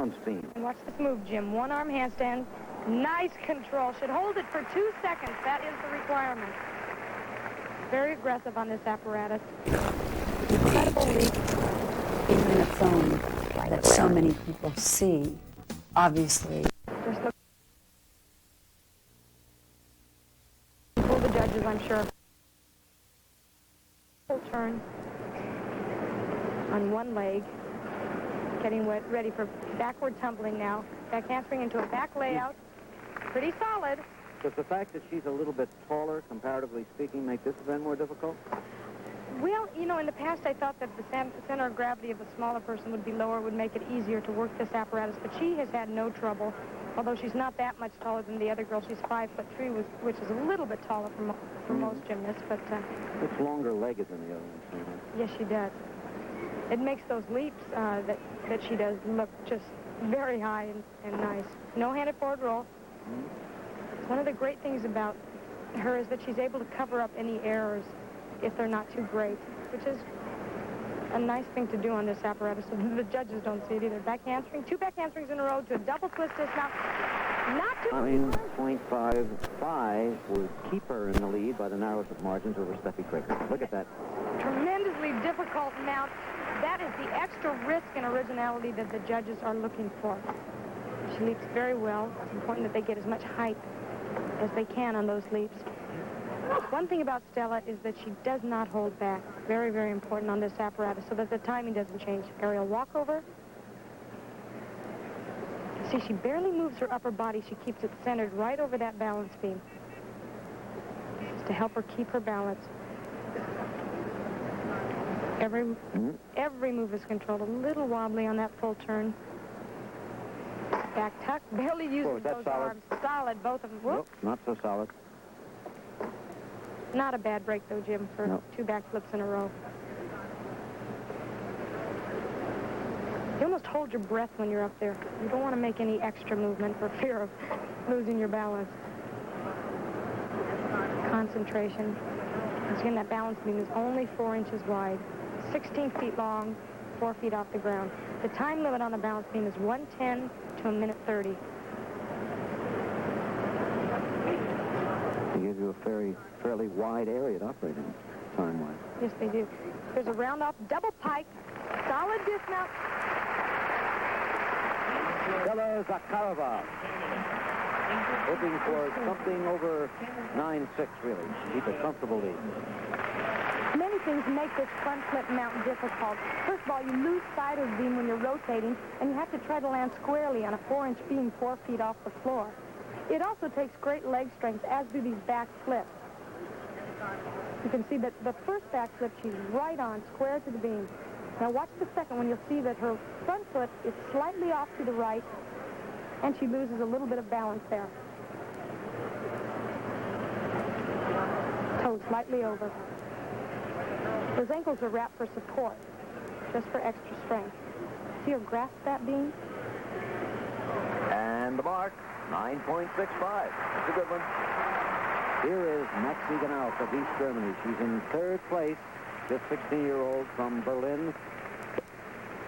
balance beam. And watch this move, Jim. One arm handstand. Nice control. Should hold it for 2 seconds. That is the requirement. Very aggressive on this apparatus. Incredible leap. Even in a film that so many people see, obviously. For the judges, I'm sure. Full turn on one leg. Getting ready for backward tumbling now. Back handspring into a back layout. Pretty solid. Does the fact that she's a little bit taller, comparatively speaking, make this event more difficult? Well, you know, in the past I thought that the center of gravity of a smaller person would be lower, would make it easier to work this apparatus, but she has had no trouble. Although she's not that much taller than the other girl. She's 5'3", which is a little bit taller for most gymnasts, but... It's longer legged than the other ones. Yes, she does. It makes those leaps that she does look just very high and nice. No-handed forward roll. One of the great things about her is that she's able to cover up any errors if they're not too great, which is a nice thing to do on this apparatus, so the judges don't see it either. Back handspring, 2 back handsprings in a row to a double twist dismount. Not too... I mean, .55 would keep her in the lead by the narrowest of margins over Steffi Craker. Look at that. Tremendously difficult mount. That is the extra risk and originality that the judges are looking for. She leaps very well. It's important that they get as much height as they can on those leaps. One thing about Stella is that she does not hold back. Very, very important on this apparatus so that the timing doesn't change. Aerial walkover. See, she barely moves her upper body. She keeps it centered right over that balance beam. Just to help her keep her balance. Every move is controlled. A little wobbly on that full turn. Back tuck. Barely uses those arms. Solid, both of them. Whoop. Nope, not so solid. Not a bad break, though, Jim, for 2 back flips in a row. You almost hold your breath when you're up there. You don't want to make any extra movement for fear of losing your balance. Concentration. Once again, that balance beam is only 4 inches wide, 16 feet long, 4 feet off the ground. The time limit on the balance beam is 1:10 to 1:30. They give you a fairly wide area to operate in, time-wise. Yes, they do. There's a round-off double pike, solid dismount. Stella Zakharova, hoping for something over 9.6, really. Keep a comfortable lead. Many things make this front flip mount difficult. First of all, you lose sight of the beam when you're rotating, and you have to try to land squarely on a 4-inch beam 4 feet off the floor. It also takes great leg strength, as do these back flips. You can see that the first back flip, she's right on, square to the beam. Now watch the second one. You'll see that her front foot is slightly off to the right, and she loses a little bit of balance there. Toe slightly over. Those ankles are wrapped for support, just for extra strength. See her grasp that beam? And the mark, 9.65. That's a good one. Here is Maxi Ganaus of East Germany. She's in 3rd place, this 16-year-old from Berlin.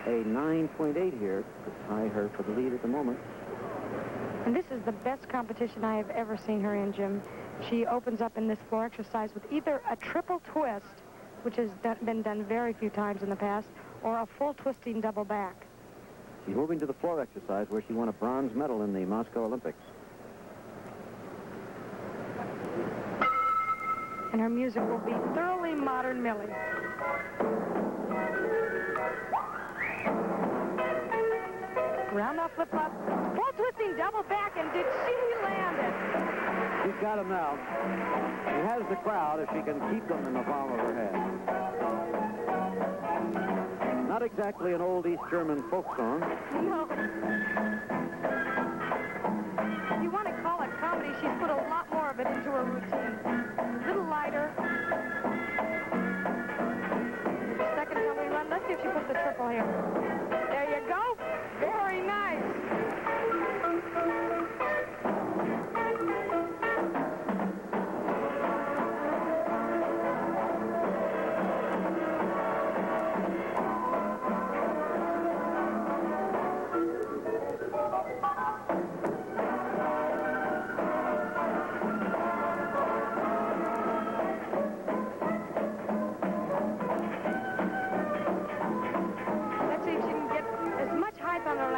A 9.8 here to tie her for the lead at the moment. And this is the best competition I have ever seen her in, Jim. She opens up in this floor exercise with either a triple twist, which has been done very few times in the past, or a full twisting double back. She's moving to the floor exercise where she won a bronze medal in the Moscow Olympics. And her music will be thoroughly modern Millie. Round off flip flop, full twisting double back, and did she land it? She's got him now. She has the crowd if she can keep them in the palm of her hand. Not exactly an old East German folk song. No. If you want to call it comedy, she's put a lot more of it into her routine. A little lighter. Second tumbling run. Let's see if she puts the triple here. There you go. Very nice.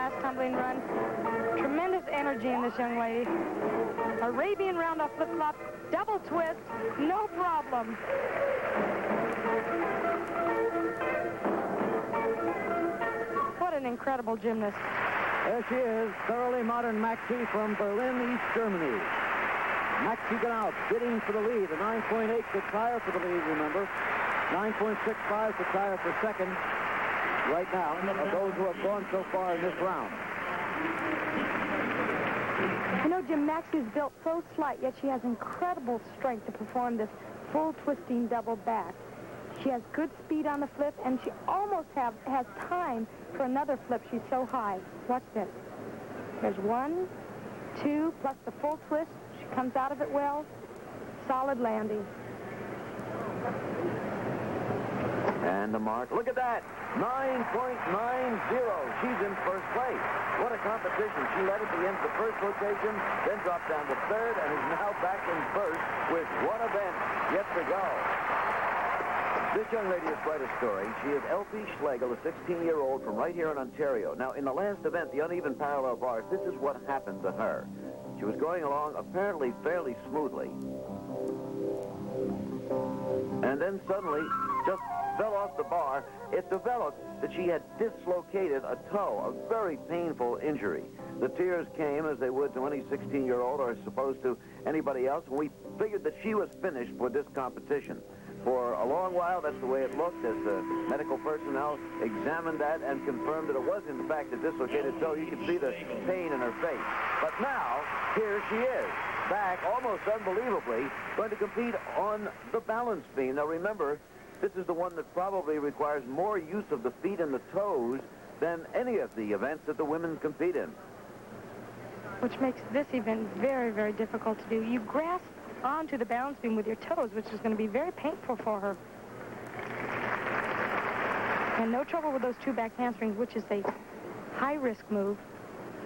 last tumbling run. Tremendous energy in this young lady. Arabian round-off flip-flop, double twist, no problem. What an incredible gymnast. There she is, thoroughly modern Maxie from Berlin, East Germany. Maxie Ganaut bidding for the lead. A 9.8 could tire for the lead, remember. 9.65 could tire for second right now of those who have gone so far in this round. You know, Jim, Maxie's built so slight, yet she has incredible strength to perform this full twisting double back. She has good speed on the flip, and she almost has time for another flip. She's so high. Watch this. There's 1, 2, plus the full twist. She comes out of it well. Solid landing. And the mark, look at that, 9.90. She's in first place. What a competition. She led at the end of the first rotation, then dropped down to third, and is now back in first with one event yet to go. This young lady is quite a story. She is Elfie Schlegel, a 16-year-old from right here in Ontario. Now, in the last event, the uneven parallel bars, this is what happened to her. She was going along apparently fairly smoothly. And then suddenly, just fell off the bar. It developed that she had dislocated a toe, a very painful injury. The tears came, as they would to any 16-year-old or supposed to anybody else, and we figured that she was finished for this competition. For a long while, that's the way it looked, as the medical personnel examined that and confirmed that it was, in fact, a dislocated toe. You could see the pain in her face. But now, here she is, back, almost unbelievably, going to compete on the balance beam. Now, remember, this is the one that probably requires more use of the feet and the toes than any of the events that the women compete in. Which makes this event very, very difficult to do. You grasp onto the balance beam with your toes, which is going to be very painful for her. And no trouble with those two back handsprings, which is a high-risk move,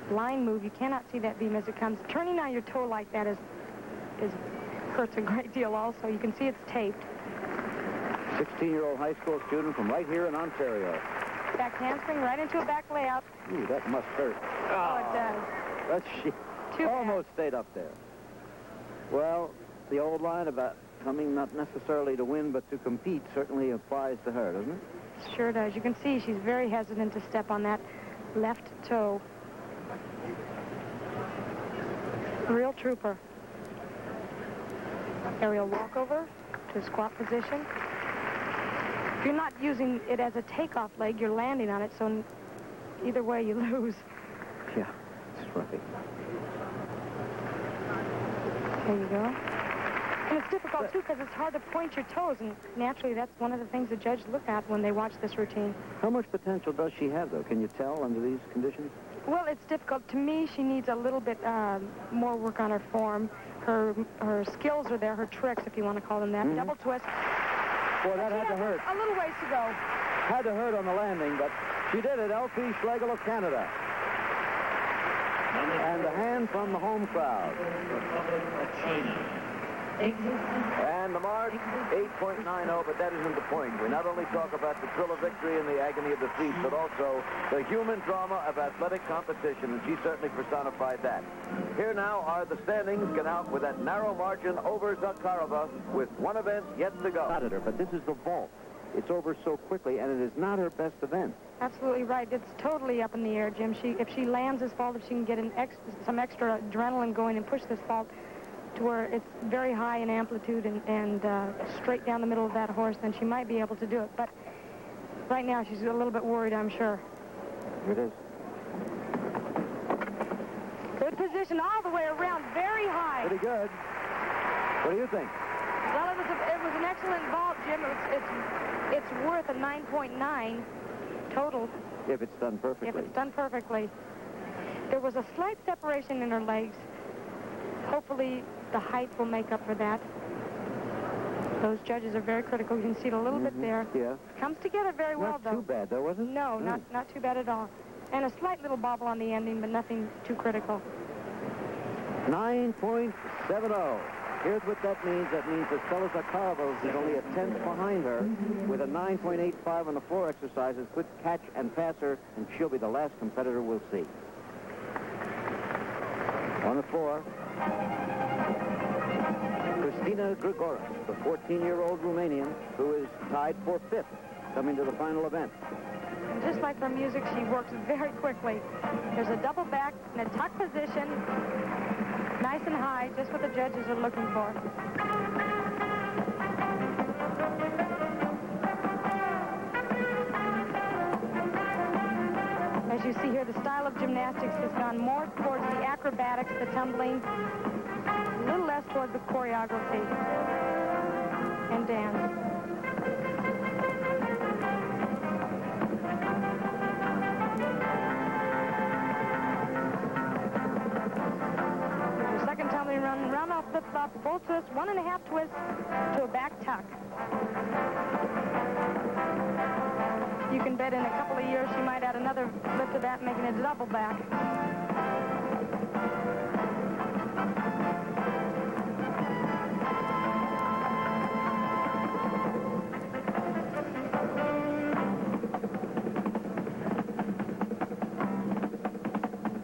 blind move. You cannot see that beam as it comes. Turning on your toe like that hurts a great deal also. You can see it's taped. 16-year-old high school student from right here in Ontario. Back handspring right into a back layout. Ooh, that must hurt. Oh, it does. But she almost stayed up there. Well, the old line about coming not necessarily to win, but to compete certainly applies to her, doesn't it? Sure does. You can see she's very hesitant to step on that left toe. Real trooper. Aerial walkover to squat position. If you're not using it as a takeoff leg, you're landing on it, so either way you lose. Yeah, it's right. There you go. And it's difficult, too, because it's hard to point your toes, and naturally that's one of the things the judges look at when they watch this routine. How much potential does she have, though? Can you tell under these conditions? Well, it's difficult. To me, she needs a little bit more work on her form. Her skills are there, her tricks, if you want to call them that. Mm-hmm. Double twist. Boy, that had to hurt. A little ways to go. Had to hurt on the landing, but she did it. Elfie Schlegel of Canada. And a hand from the home crowd. And the mark, 8.90, but that isn't the point. We not only talk about the thrill of victory and the agony of defeat, but also the human drama of athletic competition, and she certainly personified that. Here now are the standings. Ganaut with that narrow margin over Zakharova with one event yet to go. But this is the vault. It's over so quickly, and it is not her best event. Absolutely right. It's totally up in the air, Jim. If she lands this vault, if she can get some extra adrenaline going and push this vault to where it's very high in amplitude and straight down the middle of that horse, then she might be able to do it. But right now, she's a little bit worried, I'm sure. It is. Good position all the way around, very high. Pretty good. What do you think? Well, it was an excellent vault, Jim. It's worth a 9.9 total. If it's done perfectly. If it's done perfectly. There was a slight separation in her legs. Hopefully, the height will make up for that. Those judges are very critical. You can see it a little bit there. Yeah. Comes together very well, though. Not too bad, though, was it? No, not too bad at all. And a slight little bobble on the ending, but nothing too critical. 9.70. Here's what that means. That means that Stella Zakharova is only a tenth behind her with a 9.85 on the floor exercises. Could catch and pass her, and she'll be the last competitor we'll see. On the floor, Christina Grigoris, the 14-year-old Romanian who is tied for 5th coming to the final event. And just like her music, she works very quickly. There's a double back in a tuck position, nice and high, just what the judges are looking for. As you see here, the style of gymnastics has gone more towards the acrobatics, the tumbling, a little less towards the choreography and dance. Your second tumbling run, round off flip-flop, full twist, 1.5 twist to a back tuck. You can bet in a couple of years she might add another lift to that, making it a double back.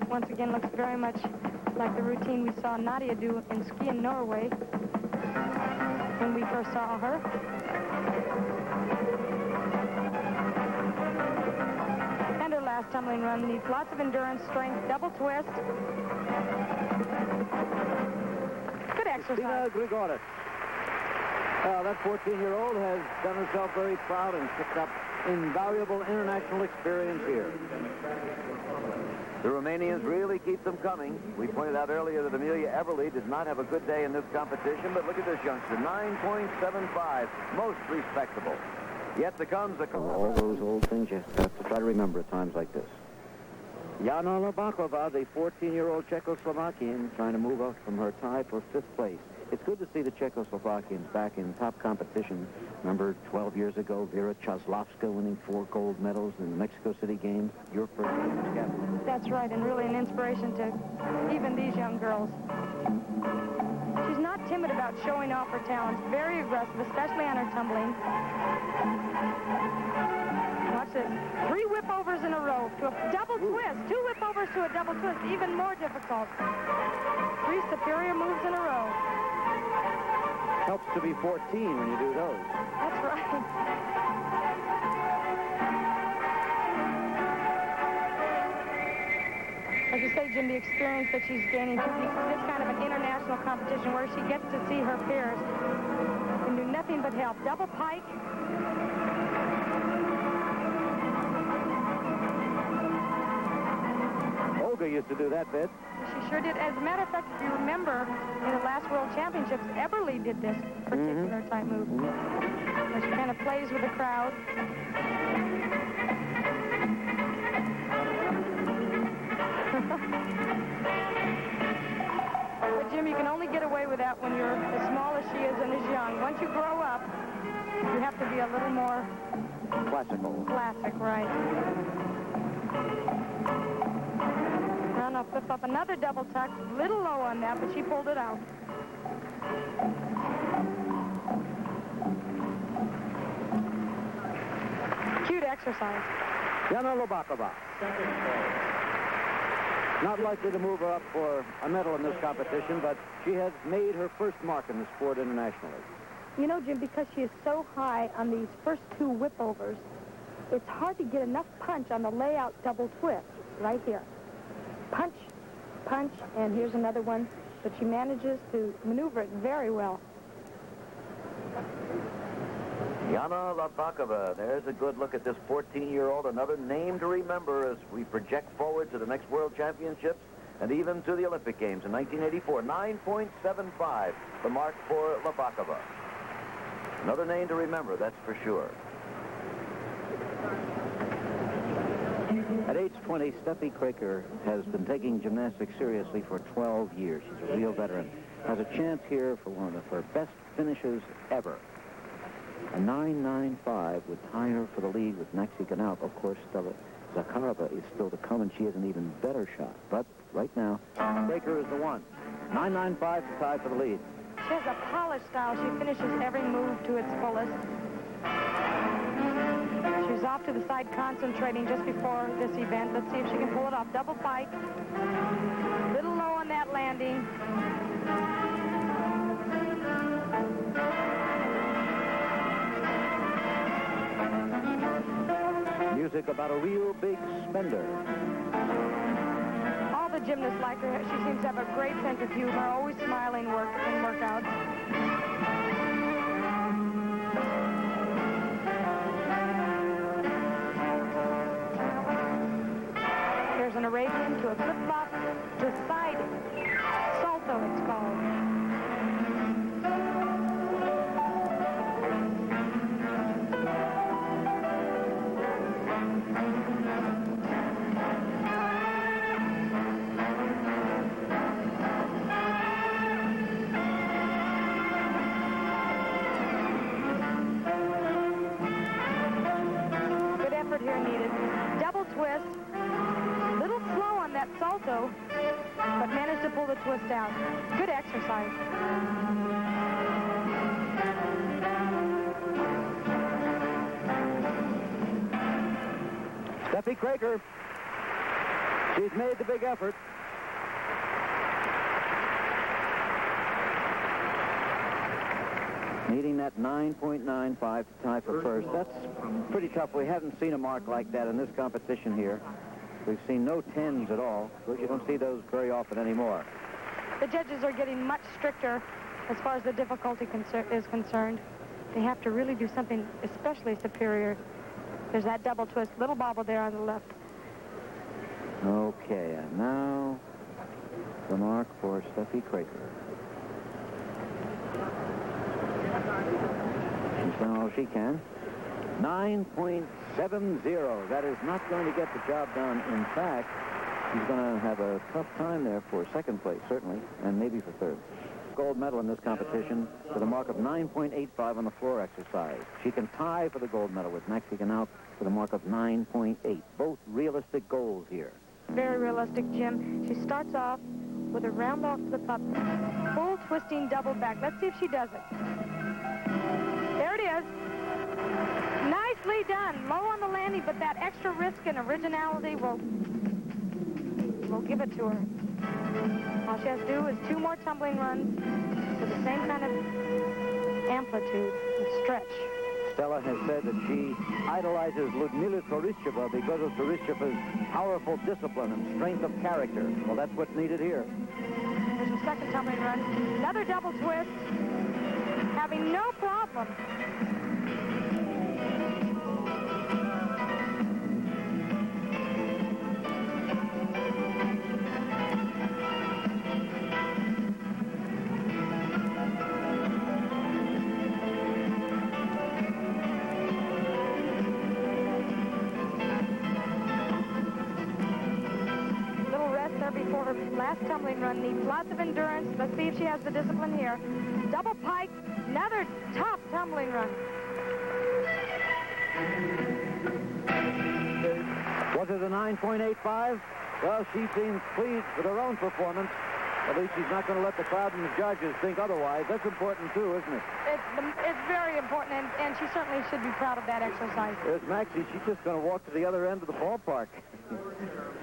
Once again, looks very much like the routine we saw Nadia do in ski in Norway when we first saw her. And her last tumbling run needs lots of endurance, strength, double twist. Good exercise. Grigoris. Well, that 14-year-old has done herself very proud and picked up invaluable international experience here. The Romanians really keep them coming. We pointed out earlier that Amelia Everly did not have a good day in this competition, but look at this youngster, 9.75, most respectable. Yet there comes the... All those old things you have to try to remember at times like this. Jana Labakova, the 14-year-old Czechoslovakian, trying to move up from her tie for 5th place. It's good to see the Czechoslovakians back in top competition. Remember 12 years ago, Vera Chaslovska winning 4 gold medals in the Mexico City Games. Your first Games captain. That's right, and really an inspiration to even these young girls. She's not timid about showing off her talents. Very aggressive, especially on her tumbling. Watch this. 3 whip-overs in a row to a double twist. 2 whip-overs to a double twist, even more difficult. 3 superior moves in a row. Helps to be 14 when you do those. That's right. As you say, Jim, the experience that she's gaining through this kind of an international competition where she gets to see her peers can do nothing but help. Double pike. Olga used to do that bit. She sure did. As a matter of fact, if you remember, in the last World Championships, Everly did this particular type move. Where she kind of plays with the crowd. But, Jim, you can only get away with that when you're as small as she is and as young. Once you grow up, you have to be a little more... Classical. Classic, right. Now flip up another double tuck. Little low on that, but she pulled it out. Cute exercise. Jana Labakova. Not likely to move her up for a medal in this competition, but she has made her first mark in the sport internationally. You know, Jim, because she is so high on these first 2 whip-overs, it's hard to get enough punch on the layout double twist right here. Punch, punch, and here's another one, but she manages to maneuver it very well. Jana Labakova, there's a good look at this 14-year-old, another name to remember as we project forward to the next World Championships and even to the Olympic Games in 1984. 9.75, the mark for Labakova. Another name to remember, that's for sure. At age 20, Steffi Kraker has been taking gymnastics seriously for 12 years. She's a real veteran. Has a chance here for one of her best finishes ever. A 9.95 would tie her for the lead with Maxi Ganalp. Of course, Stella Zakharova is still to come, and she has an even better shot. But right now, Kraker is the one. 9.95 to tie for the lead. She has a polished style. She finishes every move to its fullest. She's off to the side concentrating just before this event. Let's see if she can pull it off. Double pike. Little low on that landing. Music about a real big spender. All the gymnasts like her. She seems to have a great sense of humor, always smiling in workouts. There's an Arabian to a flip-flop to a side salto, it's called. Good effort here needed. Double twist. Little slow on that salto, but managed to pull the twist out. Good exercise. Steffi Kraker. She's made the big effort. Needing that 9.95 to tie for first. That's pretty tough. We haven't seen a mark like that in this competition here. We've seen no 10s at all. Of course, you don't see those very often anymore. The judges are getting much stricter as far as the difficulty is concerned. They have to really do something especially superior. There's that double twist. Little bobble there on the left. Okay, and now the mark for Steffi Kraker. She's done all she can. 9.70. That is not going to get the job done. In fact, she's going to have a tough time there for second place, certainly, and maybe for third. Gold medal in this competition with a mark of 9.85 on the floor exercise. She can tie for the gold medal with Maxie Ganaut with a mark of 9.8. Both realistic goals here. Very realistic, Jim. She starts off with a round off flip-up, full twisting double back. Let's see if she does it. There it is. Nicely done. Low on the landing, but that extra risk and originality will give it to her. All she has to do is 2 more tumbling runs with the same kind of amplitude and stretch. Stella has said that she idolizes Ludmila Torysheva because of Toryshcheva's powerful discipline and strength of character. Well, that's what's needed here. There's a second tumbling run. Another double twist. Having no problem. Before her last tumbling run, needs lots of endurance. Let's see if she has the discipline here. Double pike, another top tumbling run. Was it a 9.85? Well, she seems pleased with her own performance. At least she's not going to let the crowd and the judges think otherwise. That's important, too, isn't it? It's very important, and she certainly should be proud of that exercise. There's Maxie. She's just going to walk to the other end of the ballpark.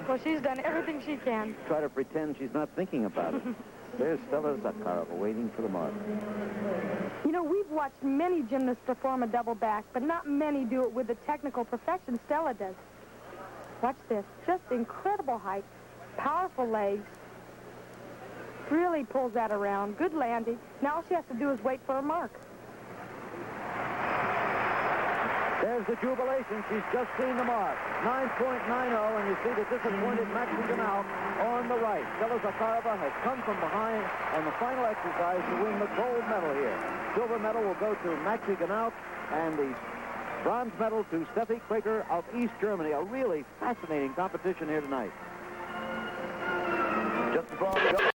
Well, she's done everything she can. Try to pretend she's not thinking about it. There's Stella Zakharova waiting for the mark. You know, we've watched many gymnasts perform a double back, but not many do it with the technical perfection Stella does. Watch this. Just incredible height, powerful legs. Really pulls that around. Good landing. Now all she has to do is wait for a mark. There's the jubilation. She's just seen the mark. 9.90, and you see the disappointed Maxie Ganaut on the right. Stella Zakharova has come from behind on the final exercise to win the gold medal here. Silver medal will go to Maxie Ganaut, and the bronze medal to Steffi Kraker of East Germany. A really fascinating competition here tonight. Just before we go.